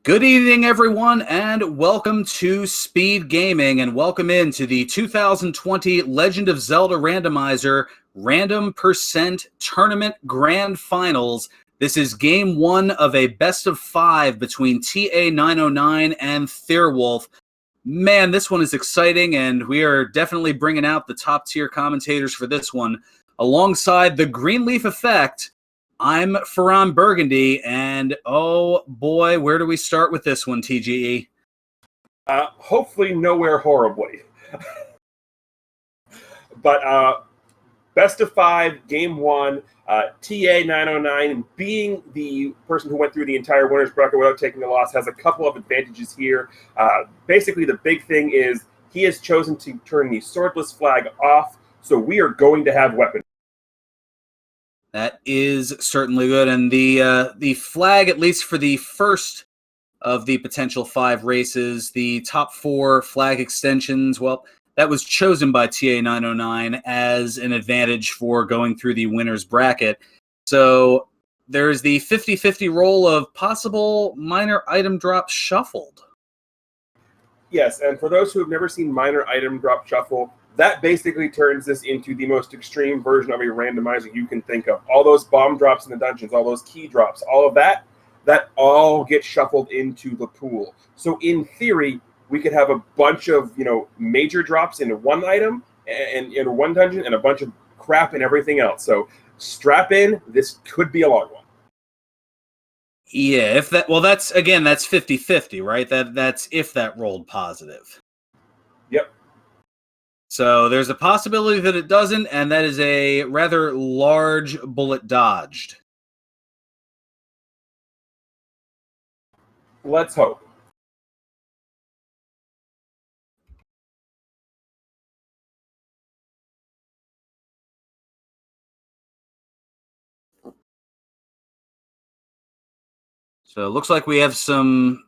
Good evening, everyone, and welcome to Speed Gaming, and welcome into the 2020 Legend of Zelda Randomizer Random Percent Tournament Grand Finals. This is Game 1 of a best of 5 between ta909 and Thirwolf. Man, this one is exciting, and we are definitely bringing out the top-tier commentators for this one. Alongside the Greenleaf Effect, I'm Ferran Burgundy, and oh boy, where do we start with this one, TGE? Hopefully nowhere horribly. But best of 5, game 1, ta909, being the person who went through the entire winner's bracket without taking a loss, has a couple of advantages here. Basically, the big thing is he has chosen to turn the swordless flag off, so we are going to have weapons. That is certainly good, and the flag, at least for the first of the potential 5 races, the top 4 flag extensions, well, that was chosen by ta909 as an advantage for going through the winner's bracket. So there's the 50-50 roll of possible minor item drop shuffled. Yes, and for those who have never seen minor item drop shuffle, that basically turns this into the most extreme version of a randomizer you can think of. All those bomb drops in the dungeons, all those key drops, all of that all gets shuffled into the pool. So in theory, we could have a bunch of, major drops into one item and in one dungeon and a bunch of crap in everything else. So strap in, this could be a long one. Yeah, that's 50-50, right? That's if that rolled positive. Yep. So there's a possibility that it doesn't, and that is a rather large bullet dodged. Let's hope. So it looks like we have some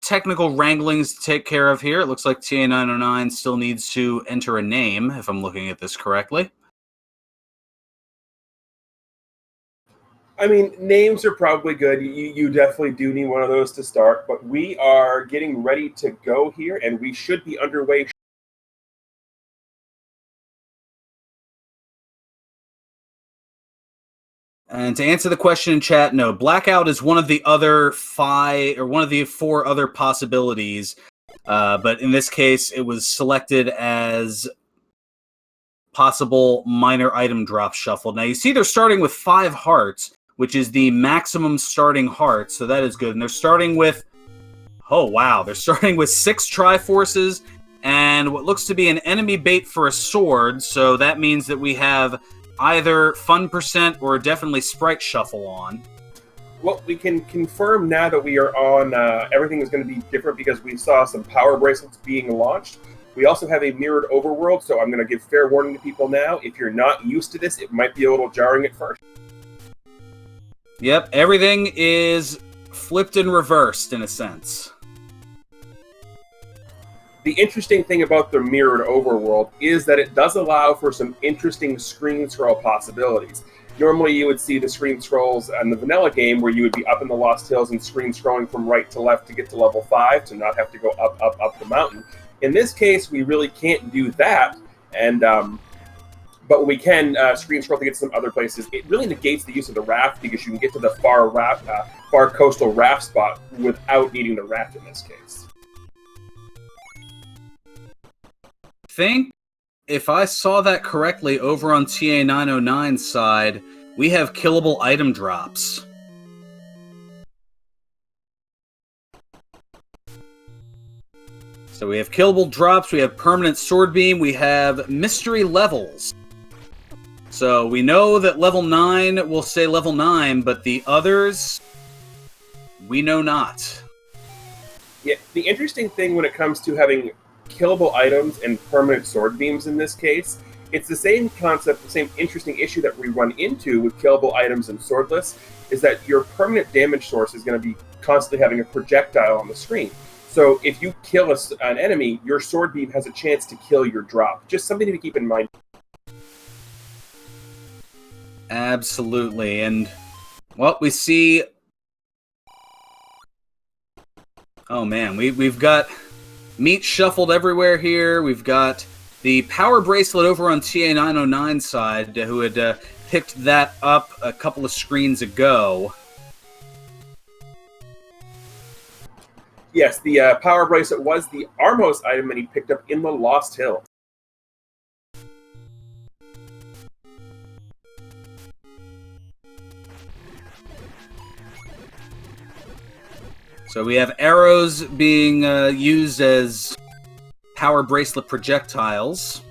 technical wranglings to take care of here. It looks like ta909 still needs to enter a name, if I'm looking at this correctly. I mean, names are probably good. You definitely do need one of those to start, but we are getting ready to go here, and we should be underway. And to answer the question in chat, no, blackout is one of the other 4 other possibilities. But in this case, it was selected as possible minor item drop shuffle. Now you see they're starting with 5 hearts, which is the maximum starting heart, so that is good. And they're starting with, they're starting with 6 Triforces and what looks to be an enemy bait for a sword, so that means that we have either fun percent or definitely sprite shuffle on. Well, we can confirm now that we are on, everything is going to be different because we saw some power bracelets being launched. We also have a mirrored overworld, so I'm going to give fair warning to people now. If you're not used to this, it might be a little jarring at first. Yep, everything is flipped and reversed in a sense. The interesting thing about the mirrored overworld is that it does allow for some interesting screen scroll possibilities. Normally you would see the screen scrolls on the vanilla game where you would be up in the Lost Hills and screen scrolling from right to left to get to level 5 to not have to go up the mountain. In this case, we really can't do that, and but we can screen scroll to get to some other places. It really negates the use of the raft because you can get to the far coastal raft spot without needing the raft in this case. I think if I saw that correctly over on ta909's side, we have killable item drops. So we have killable drops, we have permanent sword beam, we have mystery levels. So we know that level 9 will say level 9, but the others, we know not. Yeah, the interesting thing when it comes to having killable items and permanent sword beams in this case, it's the same concept, the same interesting issue that we run into with killable items and swordless, is that your permanent damage source is going to be constantly having a projectile on the screen. So if you kill an enemy, your sword beam has a chance to kill your drop. Just something to keep in mind. Absolutely, and well, we see Oh man, we've got meat shuffled everywhere here. We've got the power bracelet over on ta909 side, who had picked that up a couple of screens ago. Yes, the power bracelet was the Armos item that he picked up in the Lost Hill. So we have arrows being used as power bracelet projectiles.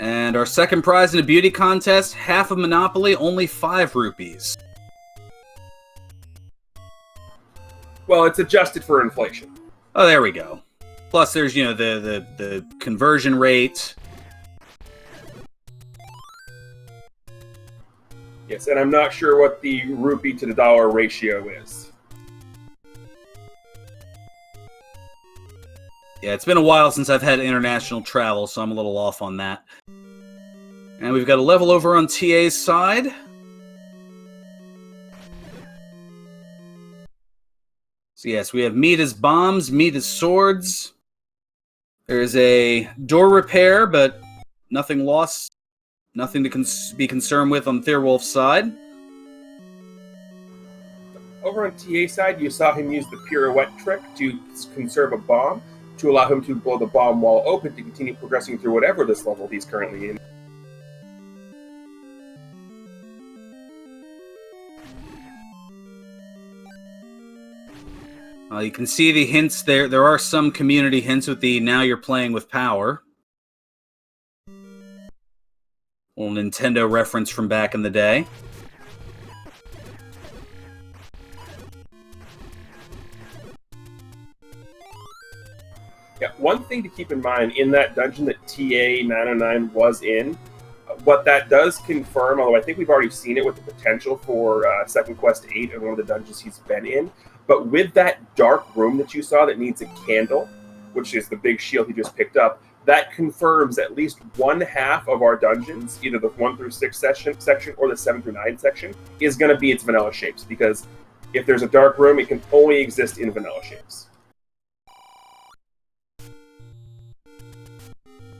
And our second prize in a beauty contest, half of Monopoly, only 5 rupees. Well, it's adjusted for inflation. Oh, there we go. Plus there's, you know, the conversion rate. Yes, and I'm not sure what the rupee to the dollar ratio is. Yeah, it's been a while since I've had international travel, so I'm a little off on that. And we've got a level over on TA's side. So yes, we have meat as bombs, meat as swords. There's a door repair, but nothing lost. Nothing to be concerned with on Thirwolf's side. Over on TA's side, you saw him use the pirouette trick to conserve a bomb, to allow him to blow the bomb wall open to continue progressing through whatever this level he's currently in. You can see the hints there. There are some community hints with the "now you're playing with power." Little Nintendo reference from back in the day. Yeah, one thing to keep in mind in that dungeon that ta909 was in, what that does confirm, although I think we've already seen it with the potential for Second Quest 8 and one of the dungeons he's been in, but with that dark room that you saw that needs a candle, which is the big shield he just picked up, that confirms at least one half of our dungeons, either the 1 through 6 section or the 7 through 9 section, is going to be its vanilla shapes, because if there's a dark room, it can only exist in vanilla shapes.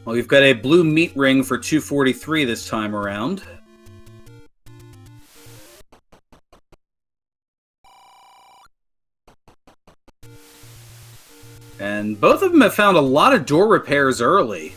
Well, we've got a blue meat ring for 243 this time around. And both of them have found a lot of door repairs early.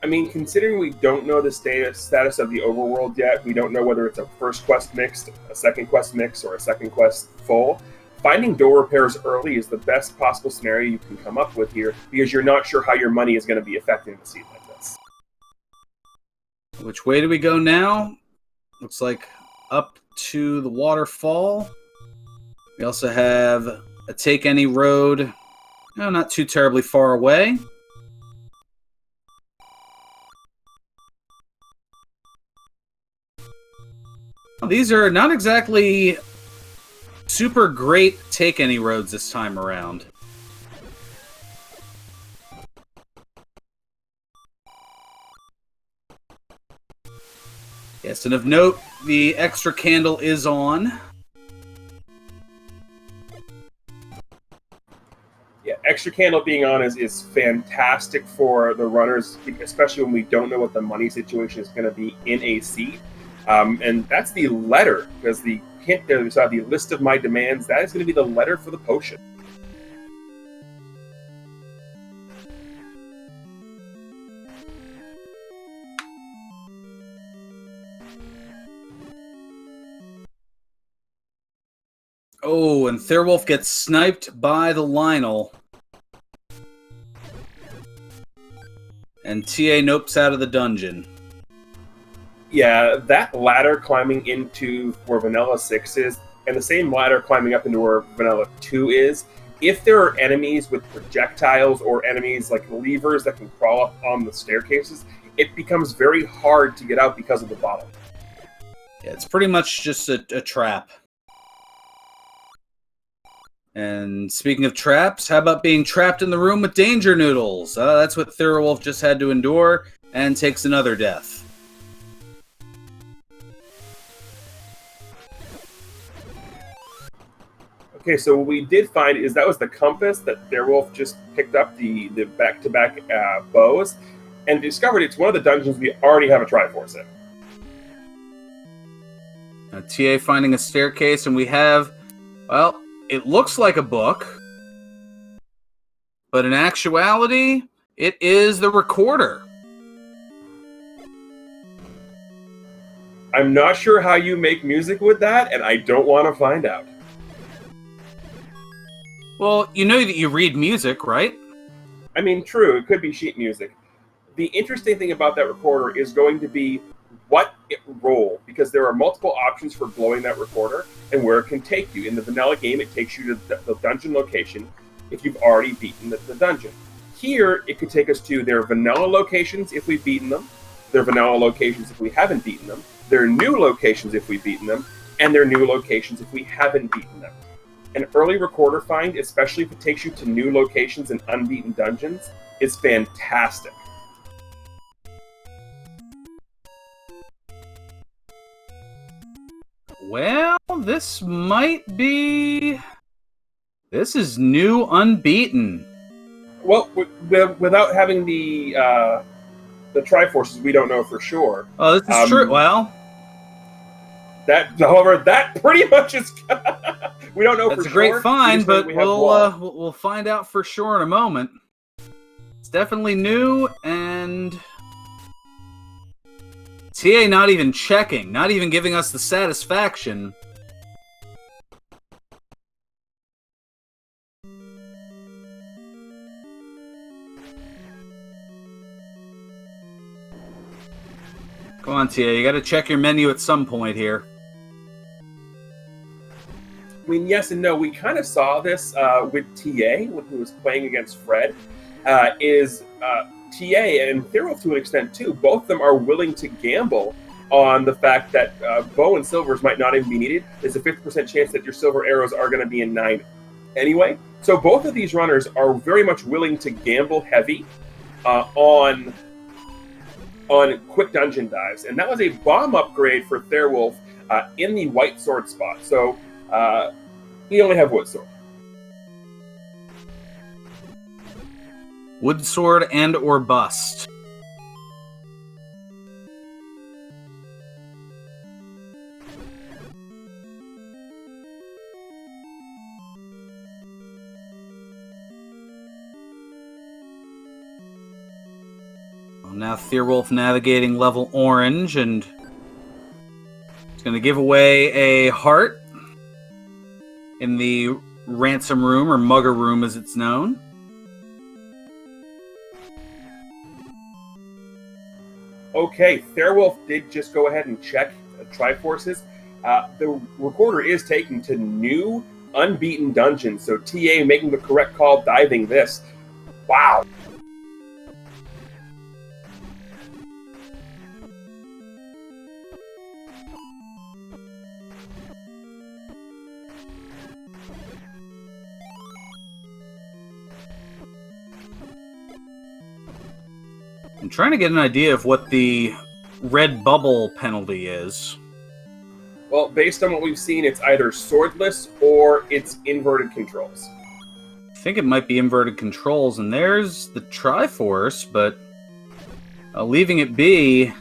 I mean, considering we don't know the status of the overworld yet, we don't know whether it's a first quest mixed, a second quest mix, or a second quest full, finding door repairs early is the best possible scenario you can come up with here, because you're not sure how your money is going to be affected in a scene like this. Which way do we go now? Looks like up to the waterfall. We also have a take any road, not too terribly far away. Well, these are not exactly super great take any roads this time around. Yes, and of note, the extra candle is on. Yeah, extra candle being on is fantastic for the runners, especially when we don't know what the money situation is going to be in a seed. And that's the letter, because the hint there, we saw the list of my demands, that is going to be the letter for the potion. Oh, and Thirwolf gets sniped by the Lionel. And TA nopes out of the dungeon. Yeah, that ladder climbing into where Vanilla 6 is, and the same ladder climbing up into where Vanilla 2 is, if there are enemies with projectiles or enemies like levers that can crawl up on the staircases, it becomes very hard to get out because of the bottom. Yeah, it's pretty much just a trap. And speaking of traps, how about being trapped in the room with danger noodles? That's what Thirwolf just had to endure, and takes another death. Okay, so what we did find is that was the compass that Thirwolf just picked up, the back-to-back bows, and discovered it's one of the dungeons we already have a Triforce in. TA finding a staircase, and we have, well, it looks like a book, but in actuality, it is the recorder. I'm not sure how you make music with that, and I don't want to find out. Well, you know that you read music, right? I mean, true, it could be sheet music. The interesting thing about that recorder is going to be what it rolled, because there are multiple options for blowing that recorder and where it can take you. In the vanilla game, it takes you to the dungeon location if you've already beaten the dungeon. Here, it could take us to their vanilla locations if we've beaten them, their vanilla locations if we haven't beaten them, their new locations if we've beaten them, and their new locations if we haven't beaten them. An early recorder find, especially if it takes you to new locations and unbeaten dungeons, is fantastic. Well, this might be... This is new unbeaten. Well, without having the Triforces, we don't know for sure. Oh, this is true. Well... However, that pretty much is... we don't know for sure. That's a great find, but we'll find out for sure in a moment. It's definitely new, and... TA not even checking, not even giving us the satisfaction. Come on, TA, you gotta check your menu at some point here. I mean, yes and no. We kind of saw this with TA when he was playing against Fred. TA and Thirwolf to an extent too, both of them are willing to gamble on the fact that bow and silvers might not even be needed. There's a 50% chance that your silver arrows are going to be in 9 anyway. So both of these runners are very much willing to gamble heavy on quick dungeon dives. And that was a bomb upgrade for Thirwolf in the white sword spot. So we only have wood sword. Wood sword and or bust. Well, now Thirwolf navigating level orange, and it's going to give away a heart in the ransom room, or mugger room as it's known. Okay, Thirwolf did just go ahead and check Triforces. The recorder is taken to new, unbeaten dungeons, so TA making the correct call, diving this. Wow. I'm trying to get an idea of what the red bubble penalty is. Well, based on what we've seen, it's either swordless or it's inverted controls. I think it might be inverted controls, and there's the Triforce, but leaving it be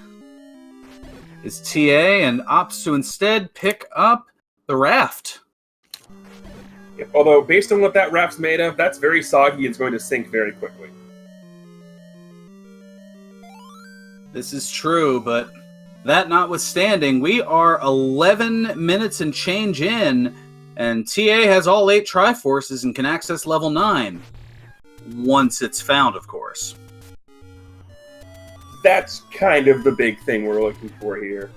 is TA, and opts to instead pick up the raft. Yep. Although, based on what that raft's made of, that's very soggy. It's going to sink very quickly. This is true, but that notwithstanding, we are 11 minutes and change in, and TA has all 8 Triforces and can access level 9. Once it's found, of course. That's kind of the big thing we're looking for here.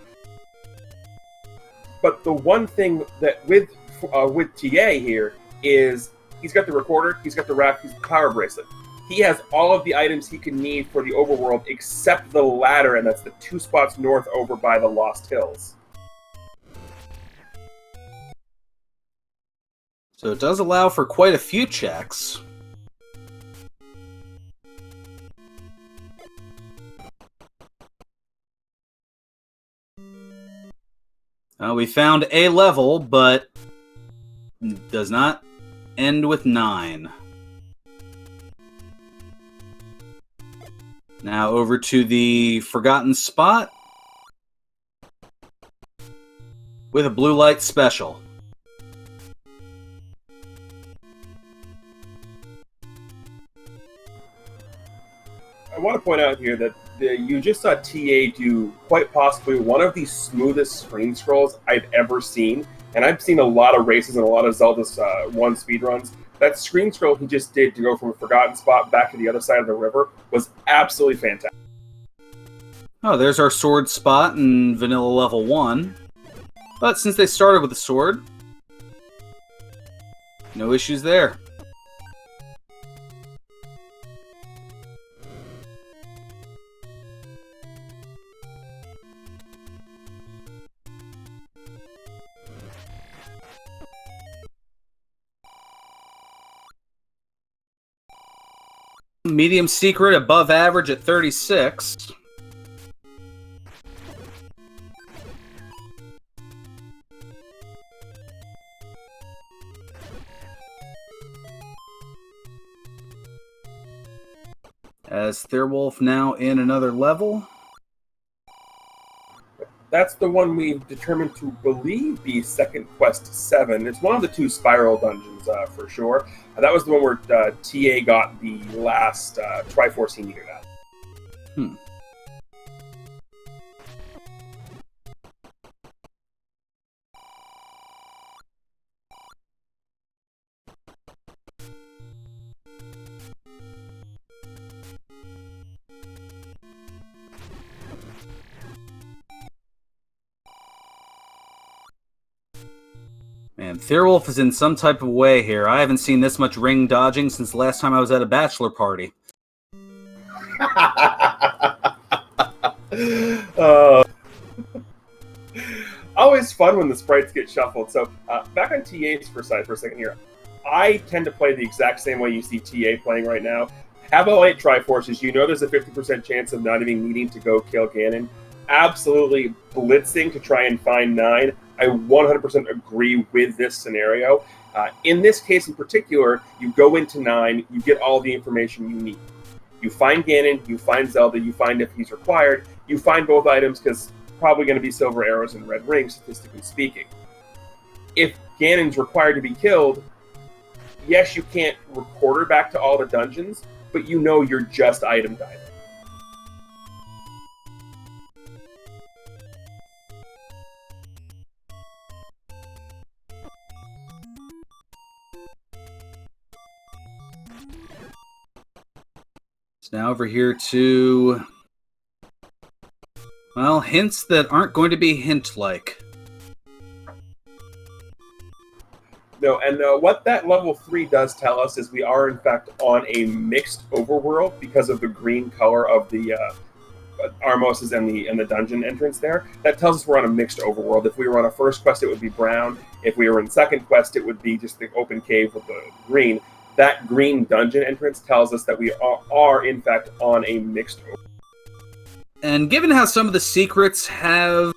But the one thing that with TA here is he's got the recorder, he's got the raft, he's got the power bracelet. He has all of the items he can need for the overworld except the ladder, and that's the 2 spots north over by the Lost Hills. So it does allow for quite a few checks. We found a level, but Does not end with 9. Now over to the Forgotten Spot with a blue light special. I want to point out here that you just saw TA do quite possibly one of the smoothest screen scrolls I've ever seen. And I've seen a lot of races and a lot of Zelda 1 speedruns. That screen scroll he just did to go from a Forgotten Spot back to the other side of the river was absolutely fantastic. Oh, there's our sword spot in Vanilla Level 1. But since they started with the sword, no issues there. Medium secret above average at 36. As Thirwolf now in another level. That's the one we've determined to believe be Second Quest 7. It's one of the 2 spiral dungeons for sure. That was the one where TA got the last Triforce he needed at. Man, Thirwolf is in some type of way here. I haven't seen this much ring dodging since the last time I was at a bachelor party. Always fun when the sprites get shuffled. So back on TA's side for a second here. I tend to play the exact same way you see TA playing right now. Have all 8 Triforces. You know there's a 50% chance of not even needing to go kill Ganon. Absolutely blitzing to try and find 9. I 100% agree with this scenario. In this case in particular, you go into 9, you get all the information you need. You find Ganon, you find Zelda, you find if he's required, you find both items because probably going to be silver arrows and red rings, statistically speaking. If Ganon's required to be killed, yes, you can't record her back to all the dungeons, but you know you're just item to item. Now over here to, well, hints that aren't going to be hint-like. No, and what that level 3 does tell us is we are, in fact, on a mixed overworld because of the green color of the Armoses and the dungeon entrance there. That tells us we're on a mixed overworld. If we were on a first quest, it would be brown. If we were in second quest, it would be just the open cave with the green. That green dungeon entrance tells us that we are in fact, on a mixed overworld. And given how some of the secrets have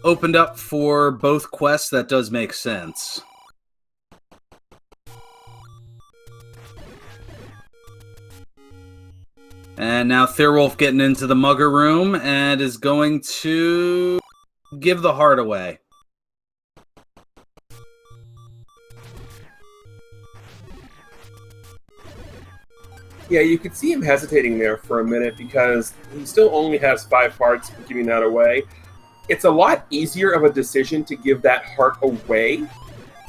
opened up for both quests, that does make sense. And now Thirwolf getting into the Mugger room and is going to give the heart away. Yeah, you could see him hesitating there for a minute because he still only has 5 hearts for giving that away. It's a lot easier of a decision to give that heart away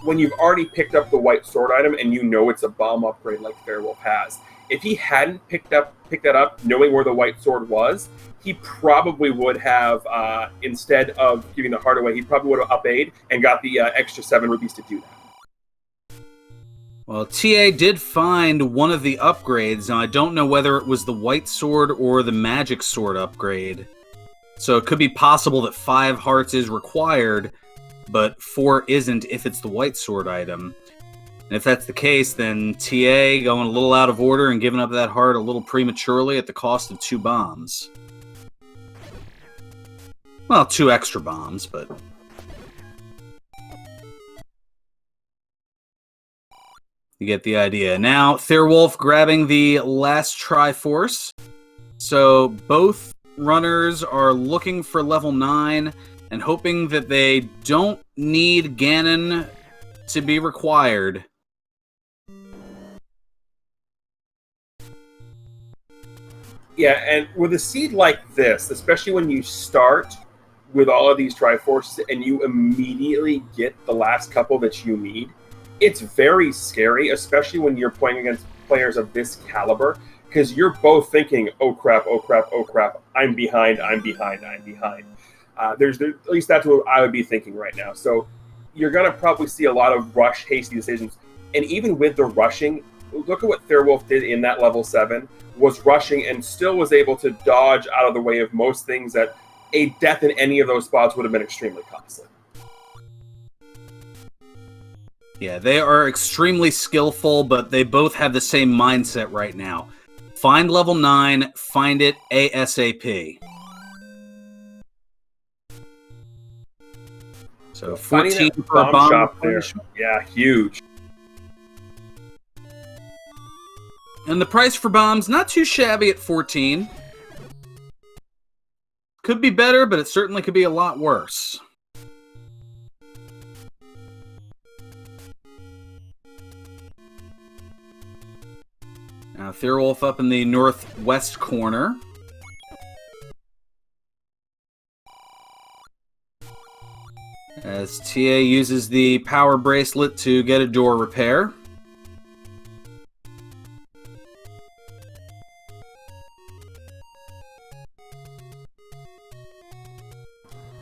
when you've already picked up the white sword item and you know it's a bomb upgrade like Thirwolf has. If he hadn't picked that up knowing where the white sword was, he probably would have, instead of giving the heart away, he probably would have up-A'd and got the extra 7 rupees to do that. Well, TA did find one of the upgrades. Now, I don't know whether it was the white sword or the magic sword upgrade. So it could be possible that 5 hearts is required, but 4 isn't if it's the white sword item. And if that's the case, then TA going a little out of order and giving up that heart a little prematurely at the cost of 2 bombs. Well, 2 extra bombs, but You get the idea. Now, Thirwolf grabbing the last Triforce. So both runners are looking for level 9 and hoping that they don't need Ganon to be required. Yeah, and with a seed like this, especially when you start with all of these Triforces and you immediately get the last couple that you need, it's very scary, especially when you're playing against players of this caliber, because you're both thinking, oh crap, oh crap, oh crap, I'm behind, I'm behind, I'm behind. At least that's what I would be thinking right now. So you're going to probably see a lot of rush, hasty decisions. And even with the rushing, look at what Thirwolf did in that level 7, was rushing and still was able to dodge out of the way of most things that a death in any of those spots would have been extremely costly. Yeah, they are extremely skillful, but they both have the same mindset right now. Find level 9, find it ASAP. So 14 for a bomb shop there. Yeah, huge. And the price for bombs, not too shabby at 14. Could be better, but it certainly could be a lot worse. Now, Thirwolf up in the northwest corner. As TA uses the power bracelet to get a door repair.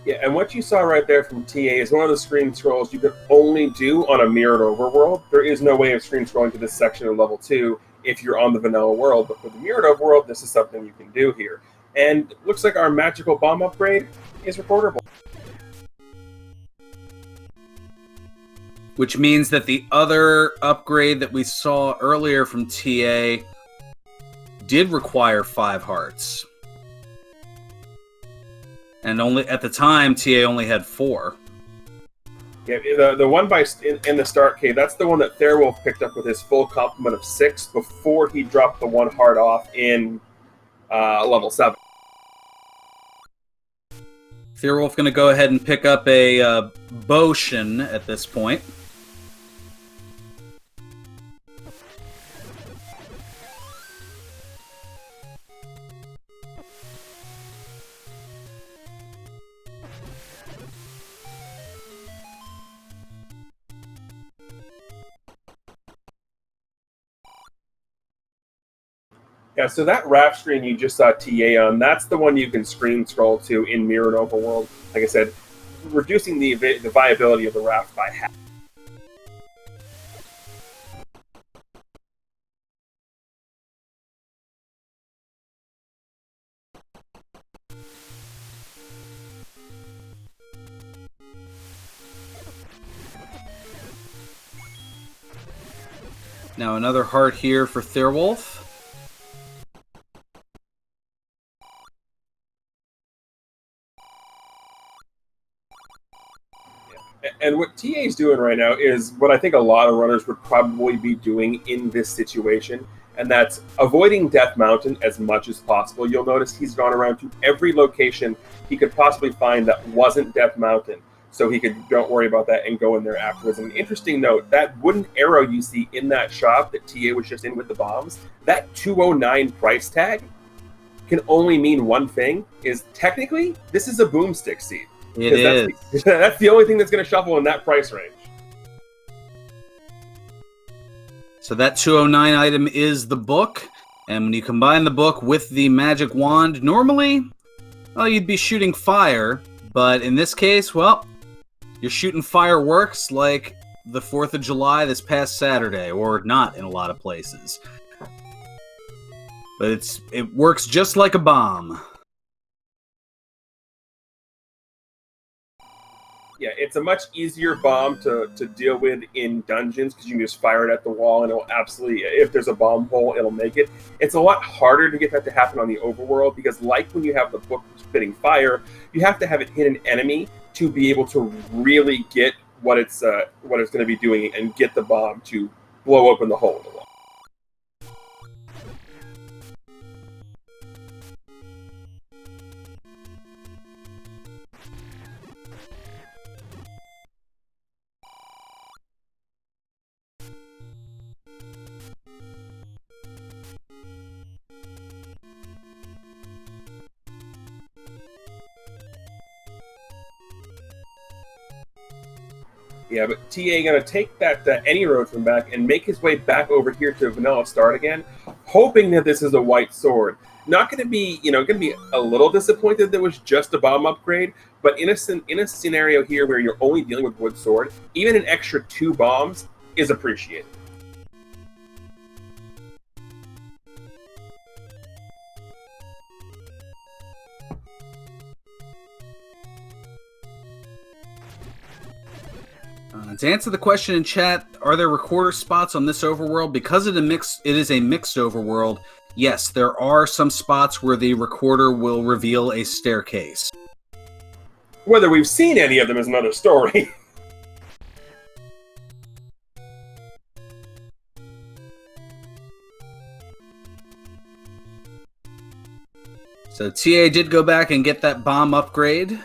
Yeah, and what you saw right there from TA is one of the screen scrolls you could only do on a mirrored overworld. There is no way of screen scrolling to this section of level 2 if you're on the vanilla world, but for the mirrored overworld, this is something you can do here. And looks like our magical bomb upgrade is recordable. Which means that the other upgrade that we saw earlier from TA did require 5 hearts. And only at the time, TA only had 4. Yeah, the one in the start cave, that's the one that Thirwolf picked up with his full complement of 6 before he dropped the 1 heart off in level 7. Thirwolf going to go ahead and pick up a Boshin at this point. Yeah, so that raft screen you just saw TA on, that's the one you can screen scroll to in Mirrored Overworld. Like I said, reducing the viability of the raft by half. Now another heart here for Thirwolf. And what TA is doing right now is what I think a lot of runners would probably be doing in this situation, and that's avoiding Death Mountain as much as possible. You'll notice he's gone around to every location he could possibly find that wasn't Death Mountain, so he could don't worry about that and go in there afterwards. And an interesting note, that wooden arrow you see in that shop that TA was just in with the bombs, that 209 price tag can only mean one thing, is technically this is a boomstick seed. It is. That's the only thing that's going to shuffle in that price range. So that 209 item is the book, and when you combine the book with the magic wand, normally, well, you'd be shooting fire, but in this case, well, you're shooting fireworks like the 4th of July this past Saturday, or not in a lot of places. But it works just like a bomb. Yeah, it's a much easier bomb to deal with in dungeons because you can just fire it at the wall and it'll absolutely, if there's a bomb hole, it'll make it. It's a lot harder to get that to happen on the overworld because like when you have the book spitting fire, you have to have it hit an enemy to be able to really get what it's going to be doing and get the bomb to blow open the hole in the wall. Yeah, but TA gonna take that any road from back and make his way back over here to Vanilla Start again, hoping that this is a white sword. Not gonna be, gonna be a little disappointed that it was just a bomb upgrade, but in a scenario here where you're only dealing with wood sword, even an extra 2 bombs is appreciated. To answer the question in chat, are there recorder spots on this overworld? Because it is a mixed overworld, yes, there are some spots where the recorder will reveal a staircase. Whether we've seen any of them is another story. So TA did go back and get that bomb upgrade,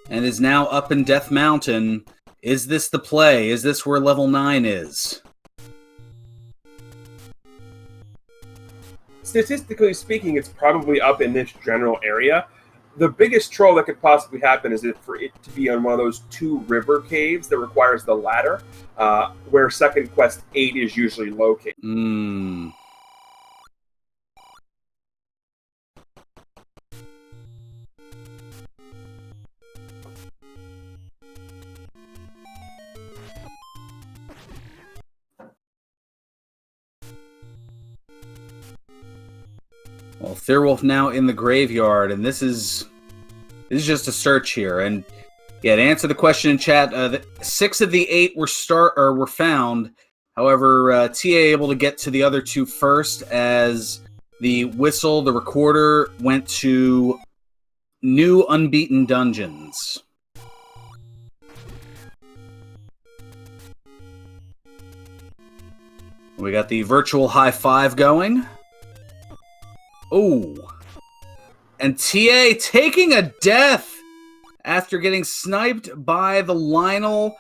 and is now up in Death Mountain. Is this the play? Is this where level 9 is? Statistically speaking, it's probably up in this general area. The biggest troll that could possibly happen is for it to be on one of those 2 river caves that requires the ladder, where Second Quest 8 is usually located. Well, Thirwolf now in the graveyard, and this is just a search here. And yeah, to answer the question in chat, 6 of the 8 were found. However, TA able to get to the other 2 first, as the whistle, the recorder, went to New Unbeaten Dungeons. We got the virtual high five going. Oh, and TA taking a death after getting sniped by the Lionel,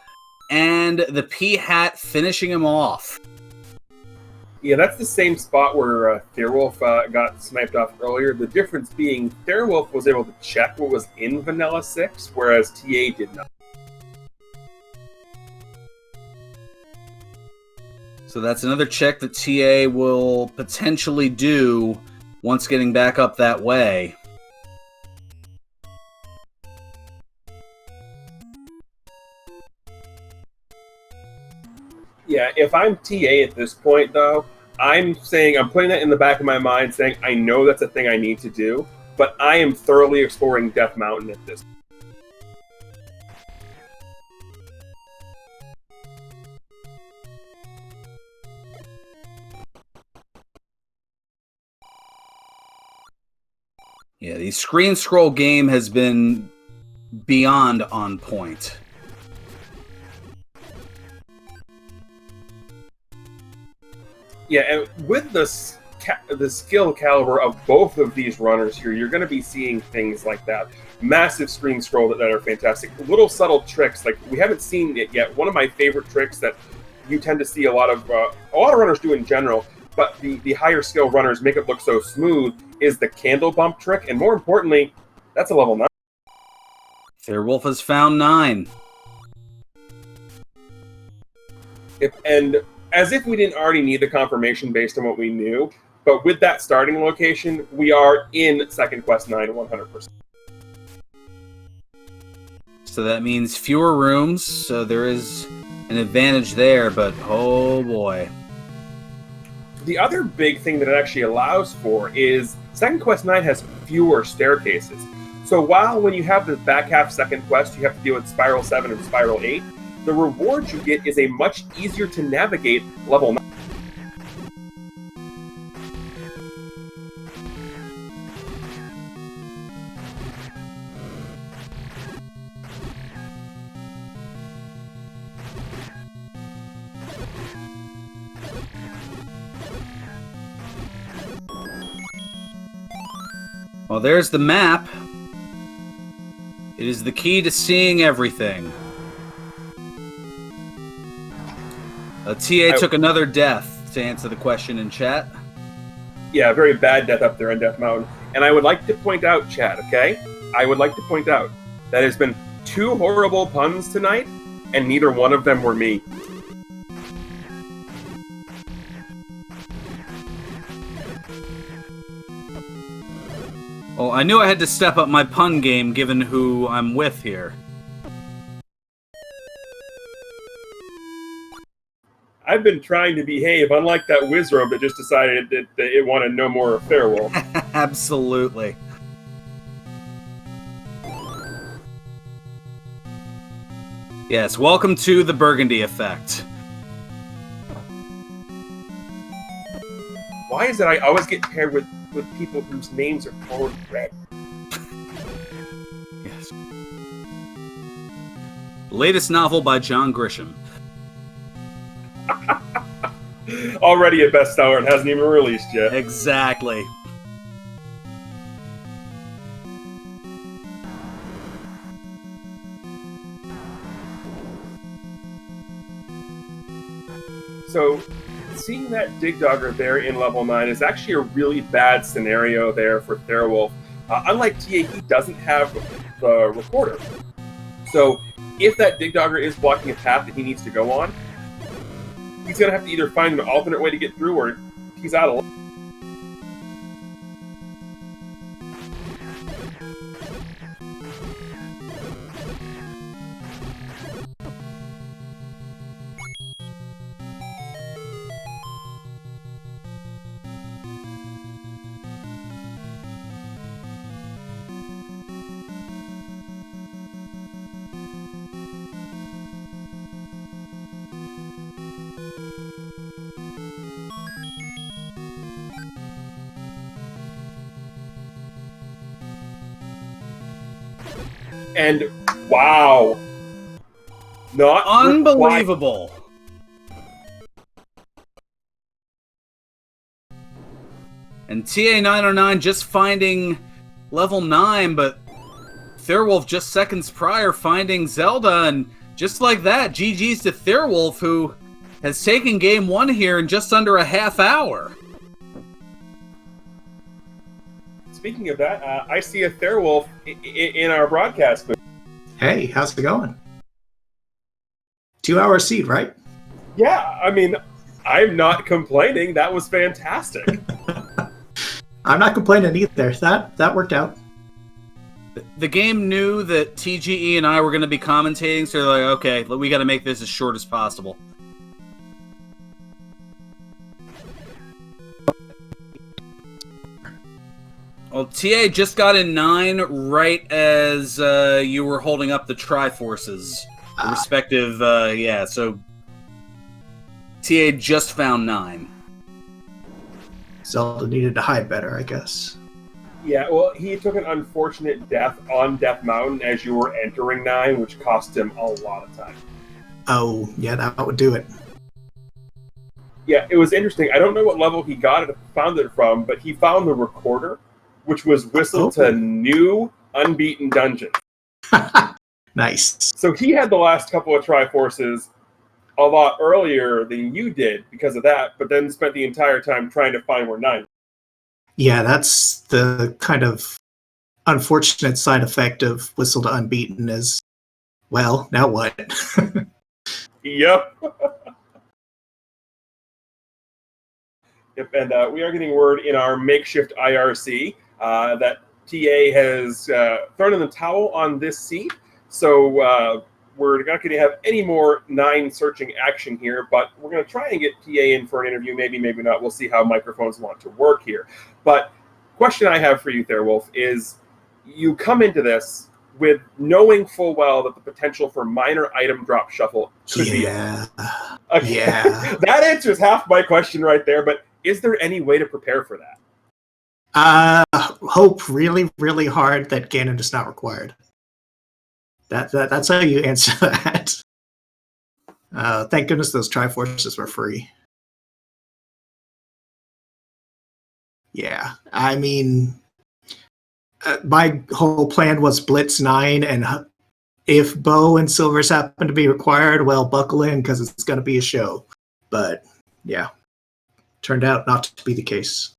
and the P-Hat finishing him off. Yeah, that's the same spot where Thirwolf got sniped off earlier. The difference being Thirwolf was able to check what was in Vanilla 6, whereas TA did not. So that's another check that TA will potentially do once getting back up that way. Yeah, if I'm TA at this point, though, I'm putting that in the back of my mind, saying I know that's a thing I need to do, but I am thoroughly exploring Death Mountain at this point. Yeah, the screen scroll game has been beyond on point. Yeah, and with the skill caliber of both of these runners here, you're going to be seeing things like that. Massive screen scroll that are fantastic. Little subtle tricks, like we haven't seen it yet. One of my favorite tricks that you tend to see a lot of runners do in general, but the higher skill runners make it look so smooth, is the candle bump trick, and more importantly, that's a level 9. Thirwolf has found 9. And as if we didn't already need the confirmation based on what we knew, but with that starting location, we are in Second Quest 9 100%. So that means fewer rooms, so there is an advantage there, but oh boy. The other big thing that it actually allows for is Second Quest 9 has fewer staircases. So while when you have the back half Second Quest, you have to deal with Spiral 7 and Spiral 8, the reward you get is a much easier to navigate level 9. Well, there's the map. It is the key to seeing everything. TA took another death to answer the question in chat. Yeah, very bad death up there on Death Mountain. And I would like to point out, chat, okay? I would like to point out that there's been 2 horrible puns tonight, and neither one of them were me. Well, I knew I had to step up my pun game given who I'm with here. I've been trying to behave, unlike that Wizrobe that just decided that it wanted no more of Thirwolf. Absolutely. Yes, welcome to the Burgundy effect. Why is it I always get paired with people whose names are colored red? Yes. Latest novel by John Grisham. Already a bestseller and hasn't even released yet. Exactly. So, seeing that Digdogger there in level 9 is actually a really bad scenario there for Thirwolf. Unlike TA, he doesn't have the recorder. So, if that Digdogger is blocking a path that he needs to go on, he's going to have to either find an alternate way to get through or he's out of luck. And wow, not unbelievable. And ta909 just finding level 9, but Thirwolf just seconds prior finding Zelda, and just like that, GG's to Thirwolf, who has taken game 1 here in just under a half hour. Speaking of that, I see a Thirwolf in our broadcast booth. Hey, how's it going? 2-hour seed, right? Yeah, I mean, I'm not complaining. That was fantastic. I'm not complaining either. That worked out. The game knew that TGE and I were going to be commentating, so they're like, okay, we got to make this as short as possible. Well, TA just got in 9 right as you were holding up the Triforces. The respective, yeah, so TA just found 9. Zelda needed to hide better, I guess. Yeah, well, he took an unfortunate death on Death Mountain as you were entering 9, which cost him a lot of time. Oh, yeah, that would do it. Yeah, it was interesting. I don't know what level he found it from, but he found the recorder, which was whistled to new unbeaten dungeons. Nice. So he had the last couple of Triforces a lot earlier than you did because of that, but then spent the entire time trying to find where 9. Yeah, that's the kind of unfortunate side effect of Whistle to Unbeaten is, well, now what? Yep. Yep, and we are getting word in our makeshift IRC that TA has thrown in the towel on this seed. So we're not going to have any more 9 searching action here, but we're going to try and get TA in for an interview. Maybe, maybe not. We'll see how microphones want to work here. But question I have for you, Thirwolf, is you come into this with knowing full well that the potential for minor item drop shuffle could be. Okay. Yeah. That answers half my question right there, but is there any way to prepare for that? Hope really, really hard that Ganon is not required. That's how you answer that. Thank goodness those Triforces were free. Yeah, I mean, My whole plan was Blitz 9, and if Bow and Silvers happen to be required, well, buckle in because it's going to be a show. But yeah, turned out not to be the case.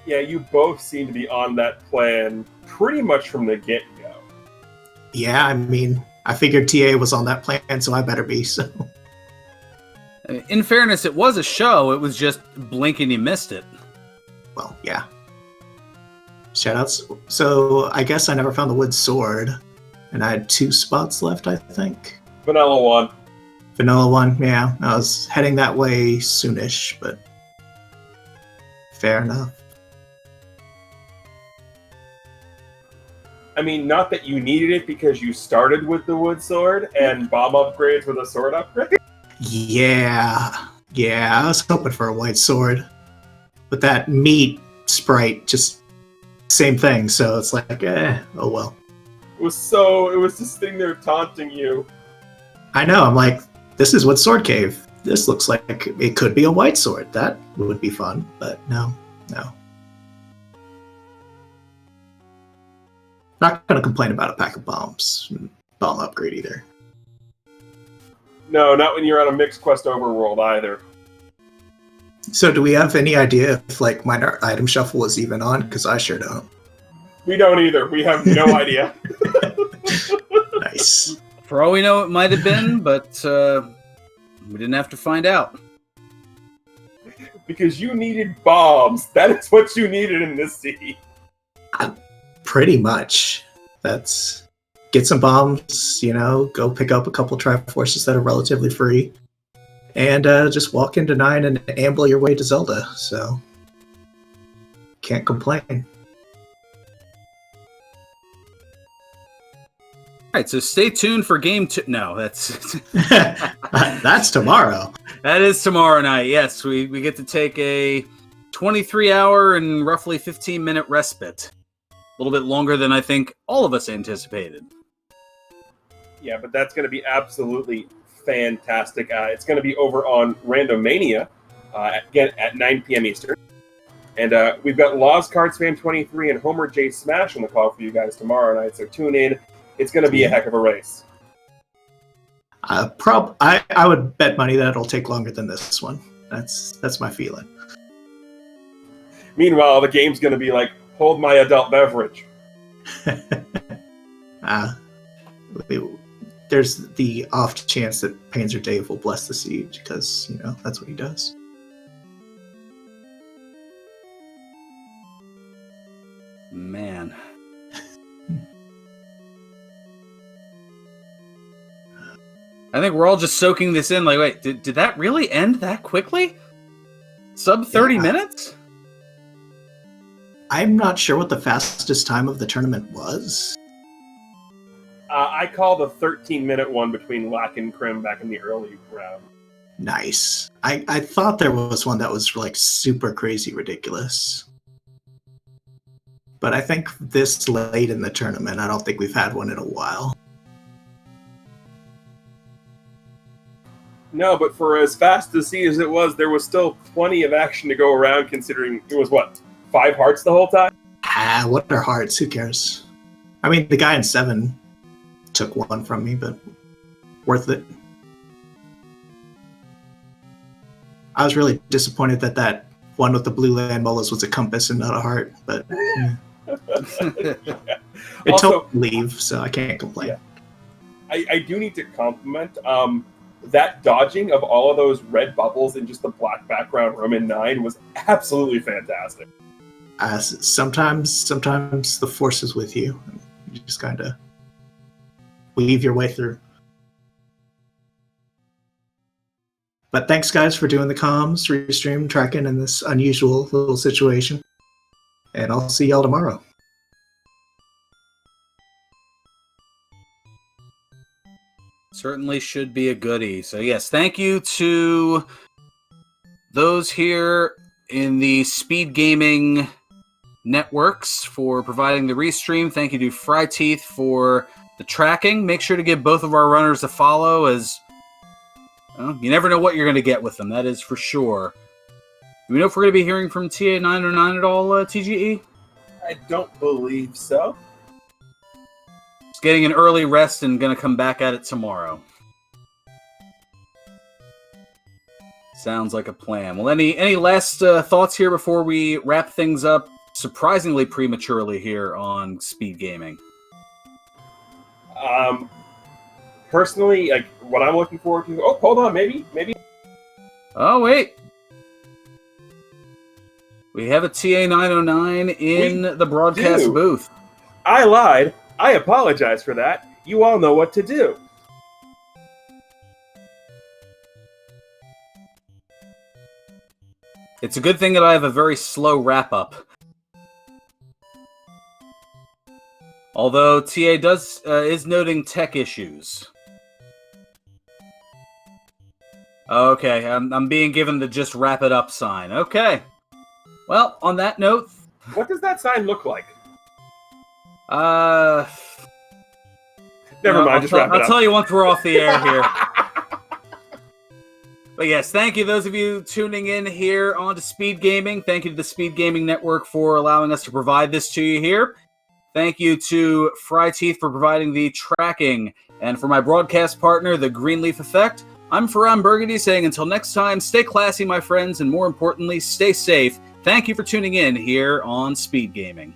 Yeah, you both seem to be on that plan pretty much from the get-go. Yeah, I mean, I figured TA was on that plan, so I better be. So, In fairness, it was a show. It was just blink and you missed it. well, yeah. Shoutouts. So I guess I never found the wood sword, and I had 2 spots left, I think. Vanilla one. Vanilla one, yeah. I was heading that way soonish, but fair enough. I mean, not that you needed it because you started with the wood sword and bomb upgrades with a sword upgrade. Yeah, I was hoping for a white sword. But that meat sprite, just same thing, so it's like, oh well. It was just sitting there taunting you. I know, I'm like, this is what Sword Cave. This looks like it could be a white sword. That would be fun, but no. Not going to complain about a pack of bombs. Bomb upgrade either. No, not when you're on a mixed quest overworld either. So do we have any idea if like minor item shuffle is even on? Because I sure don't. We don't either. We have no idea. Nice. For all we know, it might have been, but we didn't have to find out. Because you needed bombs. That is what you needed in this sea. Pretty much. That's get some bombs, go pick up a couple Triforces that are relatively free, and just walk into 9 and amble your way to Zelda. So can't complain. All right, so stay tuned for game 2. No, that's That's tomorrow. That is tomorrow night. Yes, we get to take a 23-hour and roughly 15-minute respite. A little bit longer than I think all of us anticipated. Yeah, but that's going to be absolutely fantastic. It's going to be over on Randomania, again at 9 p.m. Eastern. And we've got Lost Cards Fan 23 and Homer J Smash on the call for you guys tomorrow night, so tune in. It's going to be a heck of a race. I would bet money that it'll take longer than this one. That's my feeling. Meanwhile, the game's going to be like, hold my adult beverage. There's the off chance that Panzer Dave will bless the siege because, that's what he does. Man. I think we're all just soaking this in. Like, wait, did that really end that quickly? Sub 30 minutes? I'm not sure what the fastest time of the tournament was. I call the 13-minute one between Lack and Krim back in the early round. Nice. I thought there was one that was like super crazy ridiculous. But I think this late in the tournament, I don't think we've had one in a while. No, but for as fast to see as it was, there was still plenty of action to go around considering it was, 5 hearts the whole time? What are hearts? Who cares? I mean, the guy in 7 took one from me, but worth it. I was really disappointed that one with the blue land mullahs was a compass and not a heart, but yeah. It told me to leave, so I can't complain. Yeah. I do need to compliment that dodging of all of those red bubbles in just the black background room in 9 was absolutely fantastic. Sometimes the force is with you. You just kind of weave your way through. But thanks, guys, for doing the comms, restream, tracking in this unusual little situation. And I'll see y'all tomorrow. Certainly should be a goodie. So yes, thank you to those here in the SpeedGaming networks for providing the restream. Thank you to Fryteeth for the tracking. Make sure to give both of our runners a follow, as you never know what you're going to get with them. That is for sure. Do we know if we're going to be hearing from ta909 at all, TGE? I don't believe so. Just getting an early rest and going to come back at it tomorrow. Sounds like a plan. Well, any last thoughts here before we wrap things up surprisingly prematurely here on Speed Gaming? Personally, like what I'm looking forward to. Oh, hold on, maybe. Oh, wait. We have a ta909 in the broadcast booth. I lied. I apologize for that. You all know what to do. It's a good thing that I have a very slow wrap-up. Although TA is noting tech issues. Okay, I'm being given the just wrap it up sign. Okay. Well, on that note... What does that sign look like? Never mind, just wrap it up. I'll tell you once we're off the air here. But yes, thank you those of you tuning in here on to Speed Gaming. Thank you to the Speed Gaming Network for allowing us to provide this to you here. Thank you to Fry Teeth for providing the tracking. And for my broadcast partner, the Greenleaf Effect, I'm Ferran Burgundy saying until next time, stay classy, my friends, and more importantly, stay safe. Thank you for tuning in here on Speed Gaming.